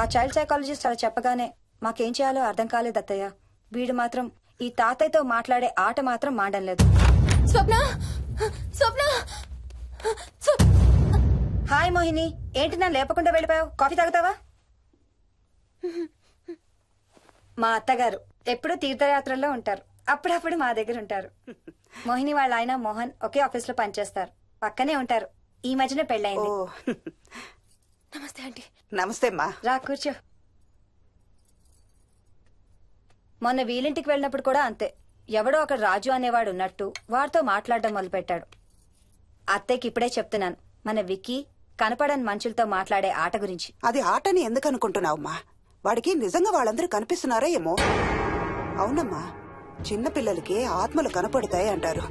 ఆ child psychologist అలా చెప్పగానే మాకేం చేయాలో అర్థం కాలేదు అత్తయ్య. వీడు మాత్రం ఈ తాతయ్యతో మాట్లాడే ఆట మాత్రం మాడం లేదు. స్వప్న స్వప్న హాయ్ మోహిని, ఏంటి నన్ను లేపకుండా వెళ్ళిపోయావు? కాఫీ తాగుతావా? మా అత్తగారు ఎప్పుడు తీర్థయాత్రల్లో ఉంటారు, అప్పుడప్పుడు మా దగ్గర ఉంటారు. మోహిని వాళ్ళ ఆయన మోహన్ ఒకే ఆఫీస్ లో పనిచేస్తారు, పక్కనే ఉంటారు. ఈ మధ్యన పెళ్ళయింది. నమస్తే ఆంటీ. నమస్తే అమ్మా. రా కూర్చో. మొన్న వీలింటికి వెళ్ళినప్పుడు కూడా అంతే. ఎవడో ఒక రాజు అనేవాడు ఉన్నట్టు వాడితో మాట్లాడడం మొదలుపెట్టాడు. అత్తయ్యకి ఇప్పుడే చెప్తున్నాను, మన విక్కీ కనపడని మనుషులతో మాట్లాడే ఆట గురించి. అది ఆటని ఎందుకు అనుకుంటున్నావమ్మా? వాడికి నిజంగా వాళ్ళందరూ కనిపిస్తున్నారా ఏమో. అవునమ్మా, చిన్నపిల్లలకి ఆత్మలు కనపడతాయి అంటారు.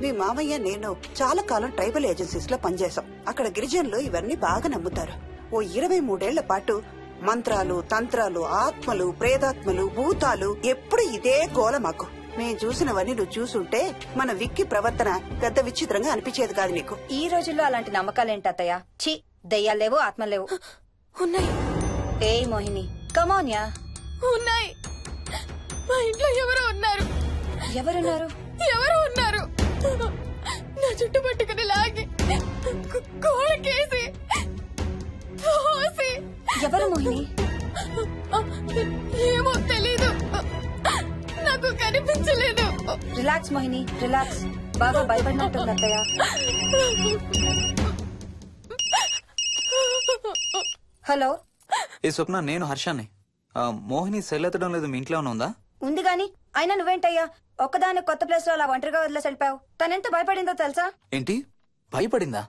మీ మామయ్య నేను చాలా కాలం ట్రైబల్ ఏజెన్సీస్ లో పనిచేశాం. అక్కడ గిరిజనులు ఇవన్నీ బాగా నమ్ముతారు. ఓ 23 ఏళ్ల పాటు మంత్రాలు, తంత్రాలు, ఆత్మలు, ప్రేతాత్మలు, భూతాలు, ఎప్పుడు ఇదే గోల మాకు. మేం చూసినవన్నీ నువ్వు చూసుంటే మన విక్కి ప్రవర్తన పెద్ద విచిత్రంగా అనిపించేది కాదు నీకు. ఈ రోజుల్లో అలాంటి నమ్మకాలేంటి అత్తయ్య? ఛీ, దెయ్యాలు లేవు, ఆత్మలు లేవు. ఉన్నాయి. ఏ మోహిని, కమోన్యా. ఉన్నాయి. మా ఇంట్లో ఎవరో ఉన్నారు. ఎవరున్నారు? ఎవరో ఉన్నారు. నా చుట్టు పట్టుకుని లాగి కోళ్ళకేసి ఎవరు మోహిని? ఏమో తెలీదు, నాకు కనిపించలేదు. Relax Mohini, relax. బాగా భయపడినట్టుంది అత్తయ్య. హలో. ఏ స్వప్న, నేను హర్షాన్ని. మోహిని సెల్ ఎత్తడం లేదు, మీ ఇంట్లో ఉందా? ఉంది గాని అయినా నువ్వేంటయ్యా ఒక్కదాని కొత్త ప్లేస్ లో అలా ఒంటరిగా వదిలేసి వెళ్ళిపోయావు? తనెంత భయపడిందో తెలుసా? ఏంటి భయపడిందా?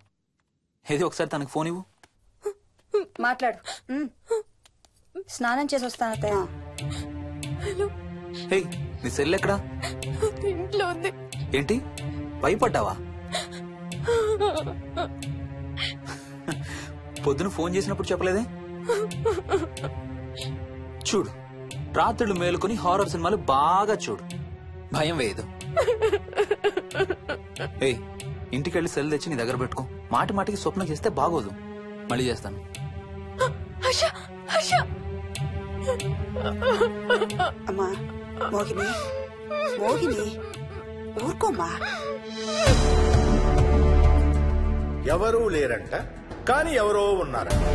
ఏది ఒకసారి తనకు ఫోన్ ఇవ్వు. మాట్లాడు. స్నానం చేసి వస్తాను అత్తయ్య. హే, నీ సెల్ ఎక్కడా? ఇంట్లో ఉంది. ఏంటి భయపడ్డావా? పొద్దున ఫోన్ చేసినప్పుడు చెప్పలేదే? చూడు, రాత్రులు మేలుకొని హారర్ సినిమాలు బాగా చూడు, భయం వేయదు. ఏయ్, ఇంటికెళ్ళి సెల్ తెచ్చి నీ దగ్గర పెట్టుకో. మాటి మాటికి స్వప్నం చేస్తే బాగోదు. మళ్ళీ చేస్తాను. అమ్మా మోహిని, మోహిని ఊరుకోమ్మా. ఎవరూ లేరంట, కానీ ఎవరో ఉన్నారంట.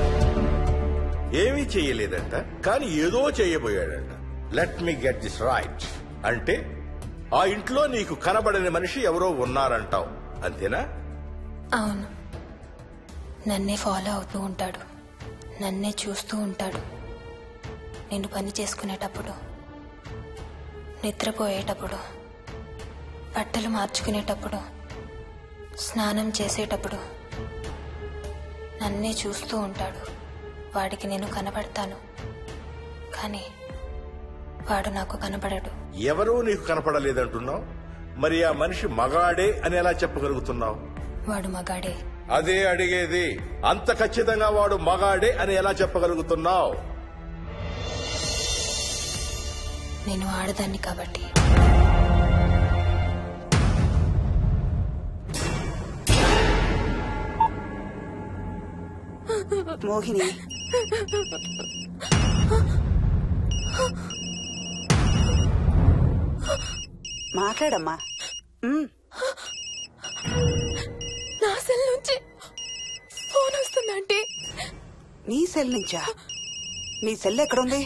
ఏమీ చెయ్యలేదంట, కానీ ఏదో చేయబోయాడంట. Let me get this right. అంటే ఆ ఇంట్లో నీకు కనబడని మనిషి ఎవరో ఉన్నారంటావు, అంతేనా? అవును. నన్నే ఫాలో అవుతూ ఉంటాడు, నన్నే చూస్తూ ఉంటాడు. నేను పని చేసుకునేటప్పుడు, నిద్రపోయేటప్పుడు, బట్టలు మార్చుకునేటప్పుడు, స్నానం చేసేటప్పుడు నన్నే చూస్తూ ఉంటాడు. వాడికి నేను కనబడతాను, కానీ వాడు నాకు కనబడడు. ఎవరూ నీకు కనపడలేదంటున్నావు, మరి ఆ మనిషి మగాడే అని ఎలా చెప్పగలుగుతున్నావు? వాడు మగాడే. అదే అడిగేది. అంత ఖచ్చితంగా వాడు మగాడే అని ఎలా చెప్పగలుగుతున్నావు? నేను ఆడదాన్ని కాబట్టి. మోహిని, మాట్లాడమ్మా. నా సెల్ నుంచి ఫోన్ వస్తుందంటే. నీ సెల్ నుంచా? నీ సెల్ ఎక్కడుంది?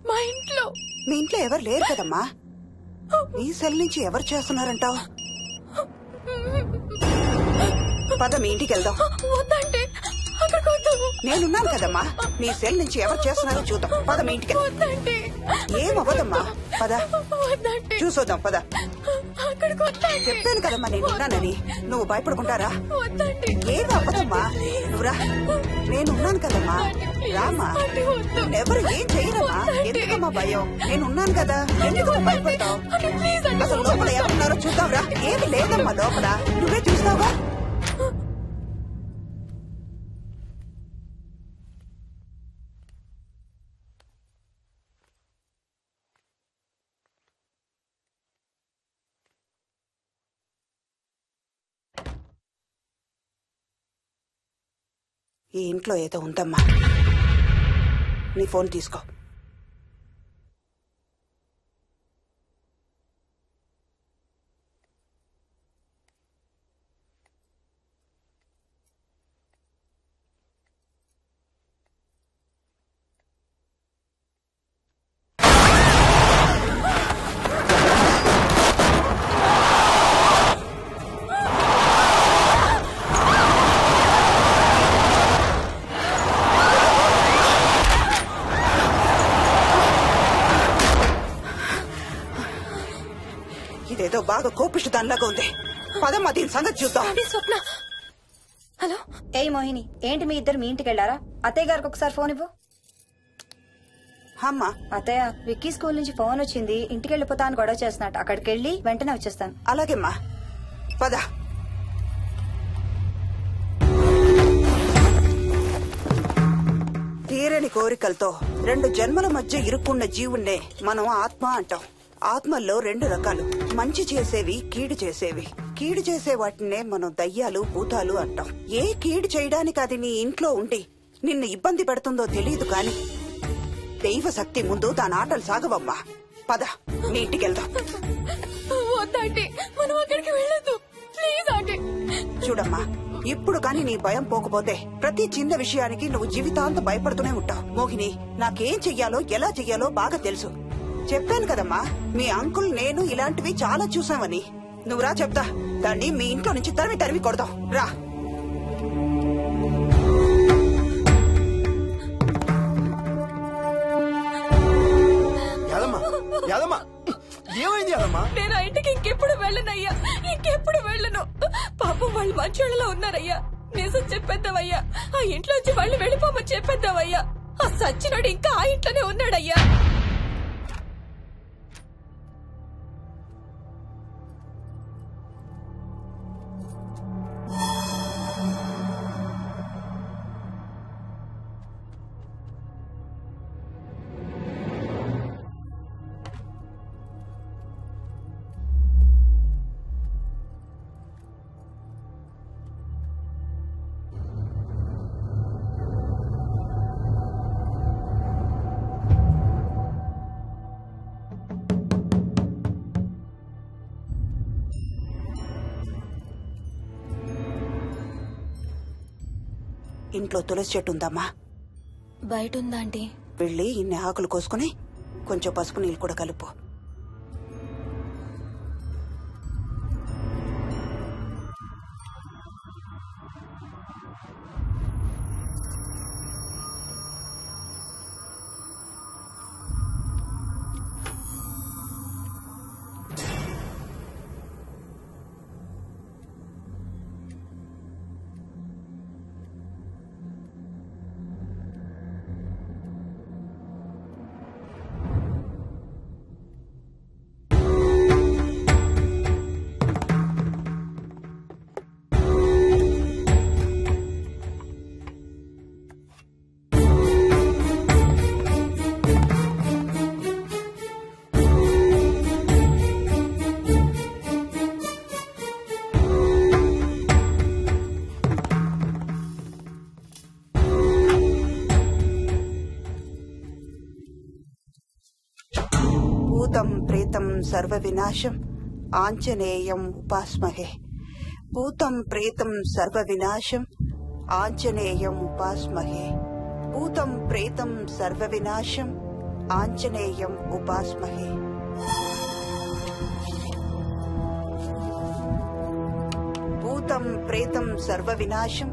మా ఇంట్లో. మీ ఇంట్లో ఎవరు లేరు కదమ్మా. నీ సెల్ నుంచి ఎవరు చేస్తున్నారంటావు? పద మీ ఇంటికి వెళ్దాం. వద్దంటే నేనున్నాను కదమ్మా. నీ సెల్ నుంచి ఎవరు చేస్తున్నారో చూద్దాం. పద మీ ఇంటికి. ఏమవ్వదమ్మా, పద చూసొద్దాం. పద. చెప్పాను కదమ్మా నేనున్నానని. నువ్వు భయపడుకుంటారా? ఏమి అవ్వదమ్మా, నువ్వురా. నేనున్నాను కదమ్మా, రామ్మా. ఎవరు ఏం చెయ్యరమ్మా. ఎందుకమ్మా భయం? నేనున్నాను కదా, ఎందుకు భయపడతావు? అసలు లోపల ఎవరున్నారో చూద్దాంరా. ఏమి లేదమ్మా లోపల, నువ్వే చూస్తావా? ఈ ఇంట్లో ఏదో ఉందమ్మా. నీ ఫోన్ తీసుకో. ఇదేదో బాగా కోపిష్టి దానిలాగా ఉంది. పదమ్మా దీని సంగతి చూద్దాం. స్వప్న. హలో. ఏయ్ మోహిని, ఏంటి మీ ఇద్దరు మీ ఇంటికి వెళ్లారా? అత్తయ్య గారికి ఒకసారి ఫోన్ ఇవ్వు. అమ్మా. అత్తయ్య, విక్కీ స్కూల్ నుంచి ఫోన్ వచ్చింది, ఇంటికి వెళ్ళిపోతా అని గొడవ చేస్తున్నట్టు. అక్కడికి వెళ్ళి వెంటనే వచ్చేస్తాను. అలాగేమ్మా, పద. తీరని కోరికలతో 2 జన్మల మధ్య ఇరుక్కున్న జీవుణ్ణే మనం ఆత్మ అంటాం. ఆత్మల్లో 2 రకాలు, మంచి చేసేవి, కీడు చేసేవి. కీడు చేసే వాటినే మనం దయ్యాలు, భూతాలు అంటాం. ఏ కీడు చేయడానికి అది నీ ఇంట్లో ఉండి నిన్ను ఇబ్బంది పెడుతుందో తెలియదు కాని దైవ శక్తి ముందు దాని ఆటలు సాగవమ్మా. పద, నీ ఇంటికి వెళ్దాం. వద్దంటే మనం అక్కడికి వెళ్ళొద్దు. ప్లీజ్ అంటే. చూడమ్మా, ఇప్పుడు కాని నీ భయం పోకపోతే ప్రతి చిన్న విషయానికి నువ్వు జీవితాంతం భయపడుతూనే ఉంటావు. మోహిని, నాకేం చెయ్యాలో ఎలా చెయ్యాలో బాగా తెలుసు. చెప్పాను కదమ్మా, మీ అంకుల్ నేను ఇలాంటివి చాలా చూసామని. నువ్వు రా చెప్తా. దాన్ని మీ ఇంట్లో నుంచి తరిమి కొడదాం. రా. ఏమైంది యాదమ్మా? నేను ఆ ఇంటికి ఇంకెప్పుడు వెళ్ళనయ్యా, ఇంకెప్పుడు వెళ్ళను. పాపం వాళ్ళు మంచోళ్ళలో ఉన్నారయ్యా. నిజం చెప్పేద్దామయ్యా, ఆ ఇంట్లోంచి వాళ్ళు వెళ్ళిపోమని చెప్పేద్దామయ్యా. ఆ సచ్చినోడు ఇంకా ఆ ఇంట్లోనే ఉన్నాడయ్యా. ఇంట్లో తులసి చెట్టు ఉందమ్మా. బయట ఉందా ఆంటీ? వెళ్ళి ఇన్ని ఆకులు కోసుకుని కొంచెం పసుపు నీళ్ళు కూడా కలుపు. భూతం ప్రేతం సర్వ వినాశం ఆంజనేయం ఉపాస్మహే. భూతం ప్రేతం సర్వ వినాశం ఆంజనేయం ఉపాస్మహే. భూతం ప్రేతం సర్వ వినాశం ఆంజనేయం ఉపాస్మహే. భూతం ప్రేతం సర్వ వినాశం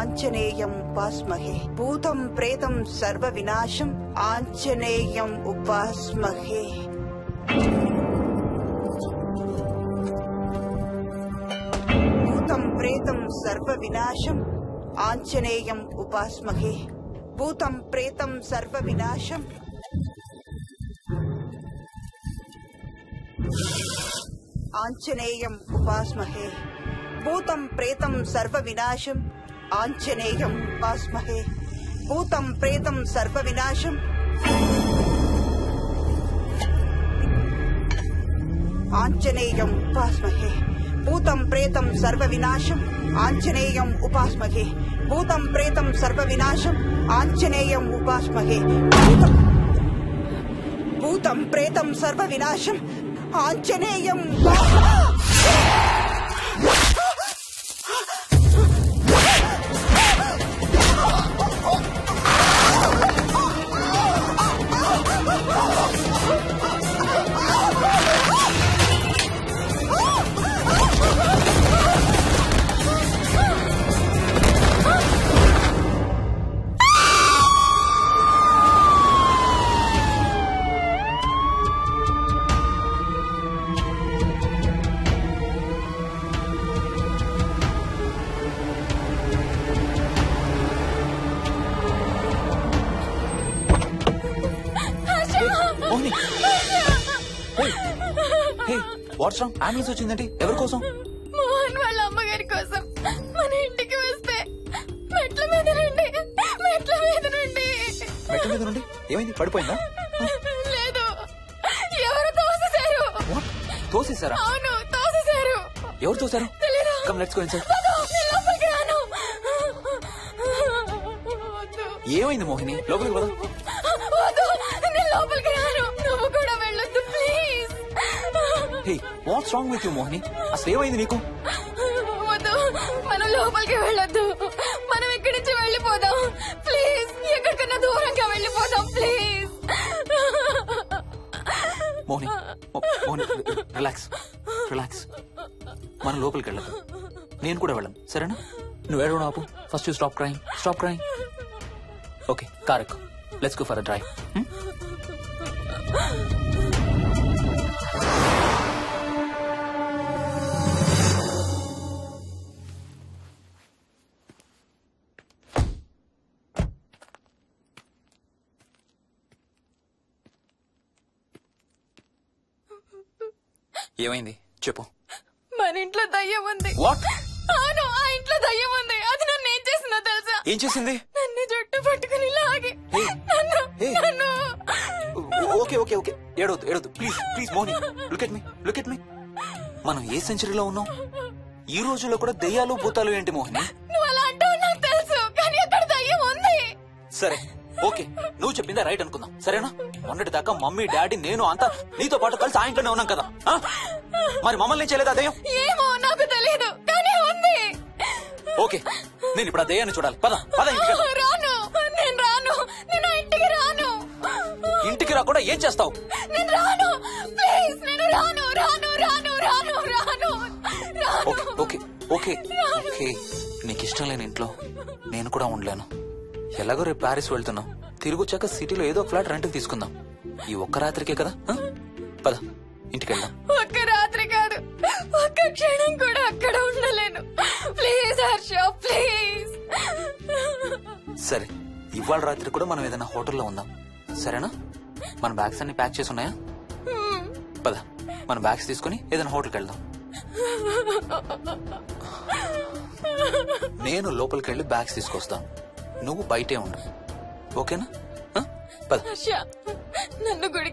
ఆంజనేయం ఉపాస్మహే. భూతం ప్రేతం సర్వ వినాశం ఆంజనేయం ఉపాస్మహే. భూతం ప్రేతం సర్వ వినాశం ఆంజనేయం ఉపాస్మహే. భూతం ప్రేతం సర్వ వినాశం ఆంజనేయం ఉపాస్మహే. భూతం ప్రేతం సర్వ వినాశం ఆంజనేయం ఉపాస్మహే. భూతం ప్రేతం సర్వ వినాశం ఆంజనేయం ఉపాస్మహే. భూతం ప్రేతం సర్వ వినాశం ఆంజనేయం ఉపాస్మహే. భూతం ప్రేతం సర్వ వినాశం ఆంజనేయం ఉపాస్మహే. భూతం ప్రేతం సర్వ వినాశం ఆంజనేయం. What's wrong? అంబులెన్స్ వచ్చిందండి. ఎవరి కోసం? మోహన్ వాళ్ళ అమ్మగారి కోసం. మన ఇంటికి వస్తే మెట్ల మీద నుండి మెట్ల మీద నుండి ఏమైంది? పడిపోయిందా? లేదు, ఎవరు తోసేశారు. తోసేశారా? అవును, తోసేశారు. ఎవరు తోసారు? తెలీదు. Come let's go inside. లోపలికి రాను. ఏమైంది మోహిని? లోపలికి పద. వద్దు, నేను లోపలికి రాను. నువ్వు కూడా వెళ్ళొద్దు please. Hey, what's wrong with you Mohini? అసలు ఏమైంది నీకు? వద్దు, మనం లోపలికి వెళ్ళొద్దు. మనం ఇక్కడి నుంచి వెళ్ళిపోదాం ప్లీజ్. ఎక్కడికన్నా దూరంగా వెళ్ళిపోదాం please. Mohini, Mohini relax relax. మనం లోపలికి వెళ్ళదు. నేను కూడా వెళ్ళను, సరేనా? నువ్వు ఏడవడం ఆపు. First you stop crime. Okay, car ఎక్కు. Let's go for a drive. ఏమైంది చెప్పు. మన ఇంట్లో దయ్యం ఉంది. వాట్? అవును, ఆ ఇంట్లో దయ్యం ఉంది. అది నన్ను ఏం చేసిందో తెలుసా? ఏం చేసింది? నన్ను జుట్టు పట్టుకుని లాగి నన్ను. ఓకే ఓకే ఓకే, ఏడవద్దు please Mohini. Look at me. మనం ఏ సెంచరీలో ఉన్నాం? ఈ రోజుల్లో కూడా దెయ్యాలు భూతాలు ఏంటి మోహిని? నువ్వు అలా అంటావు నాకు తెలుసు, కానీ అక్కడ దయ్యం ఉంది. సరే ఓకే, నువ్వు చెప్పిందే రైట్ అనుకుందాం, సరేనా? మొన్నటి దాకా మమ్మీ డాడీ నేను అంతా నీతో పాటు కలిసి ఆ ఇంట్లోనే ఉన్నాం కదా. మరి మమ్మల్ని చేయలేదు ఆ దెయ్యం? ఏమో నాకు తెలియదు, కానీ ఉంది. ఓకే, నేను ఇప్పుడు ఆ దెయ్యాన్ని చూడాలి. పద ఇంటికి వెళ్దాం. నేను రాను. నేను ఆ ఇంటికి రాను. ఇంటికి రాకుండా ఏం చేస్తావు? నేను రాను ప్లీజ్. నేను రాను. ఓకే నీకు ఇష్టం లేని ఇంట్లో నేను కూడా ఉండలేను. ఎలాగో రేపు ప్యారిస్ వెళ్తున్నాం. తిరిగి వచ్చాక సిటీలో ఏదో ఫ్లాట్ రెంట్కి తీసుకుందాం. ఈ ఒక్క రాత్రికే కదా. పద ఇంటికి వెళ్దాం. ఒక్క రాత్రి కాదు, ఒక్క క్షణం కూడా అక్కడ ఉండలేను. Please Harsha, please. సరే, ఇవాళ రాత్రి కూడా మనం ఏదైనా హోటల్లో ఉందాం, సరేనా? మన బ్యాగ్స్ అన్ని ప్యాక్ చేసి ఉన్నాయా? పద మన బ్యాగ్స్ తీసుకుని ఏదైనా హోటల్కి వెళ్దాం. నేను లోపలికి వెళ్ళి బ్యాగ్స్ తీసుకొస్తాను, నువ్వు బయటే ఉండు, ఓకేనా? పద. హర్ష, నన్ను కూడా